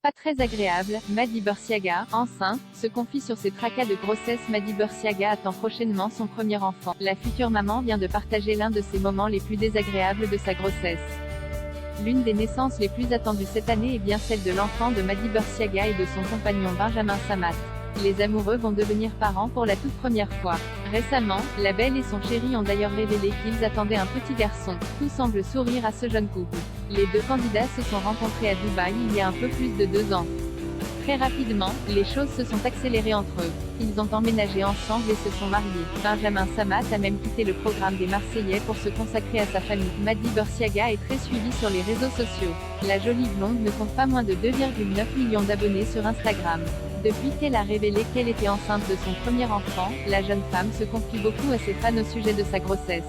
Pas très agréable, Maddy Balenciaga, enceinte, se confie sur ses tracas de grossesse. Maddy Balenciaga attend prochainement son premier enfant. La future maman vient de partager l'un de ses moments les plus désagréables de sa grossesse. L'une des naissances les plus attendues cette année est bien celle de l'enfant de Maddy Balenciaga et de son compagnon Benjamin Samat. Les amoureux vont devenir parents pour la toute première fois. Récemment, la belle et son chéri ont d'ailleurs révélé qu'ils attendaient un petit garçon. Tout semble sourire à ce jeune couple. Les deux candidats se sont rencontrés à Dubaï il y a un peu plus de 2 ans. Très rapidement, les choses se sont accélérées entre eux. Ils ont emménagé ensemble et se sont mariés. Benjamin Samat a même quitté le programme des Marseillais pour se consacrer à sa famille. Maddy Balenciaga est très suivie sur les réseaux sociaux. La jolie blonde ne compte pas moins de 2,9 millions d'abonnés sur Instagram. Depuis qu'elle a révélé qu'elle était enceinte de son premier enfant, la jeune femme se confie beaucoup à ses fans au sujet de sa grossesse.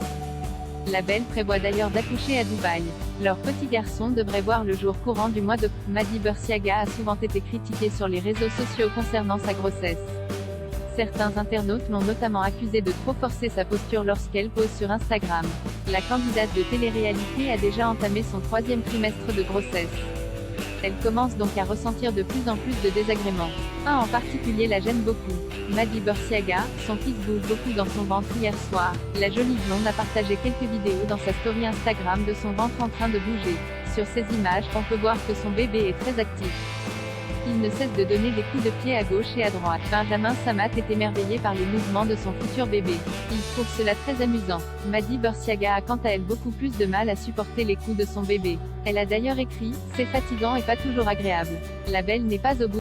La belle prévoit d'ailleurs d'accoucher à Dubaï. Leur petit garçon devrait voir le jour courant du mois d'octobre. Maddy Balenciaga a souvent été critiquée sur les réseaux sociaux concernant sa grossesse. Certains internautes l'ont notamment accusée de trop forcer sa posture lorsqu'elle pose sur Instagram. La candidate de télé-réalité a déjà entamé son 3e trimestre de grossesse. Elle commence donc à ressentir de plus en plus de désagréments. Un en particulier la gêne beaucoup. Maddy Balenciaga, son fils bouge beaucoup dans son ventre. Hier soir, la jolie blonde a partagé quelques vidéos dans sa story Instagram de son ventre en train de bouger. Sur ces images, on peut voir que son bébé est très actif. Il ne cesse de donner des coups de pied à gauche et à droite. Benjamin Samat est émerveillé par les mouvements de son futur bébé. Il trouve cela très amusant. Maddy Balenciaga a quant à elle beaucoup plus de mal à supporter les coups de son bébé. Elle a d'ailleurs écrit « C'est fatigant et pas toujours agréable ». La belle n'est pas au bout.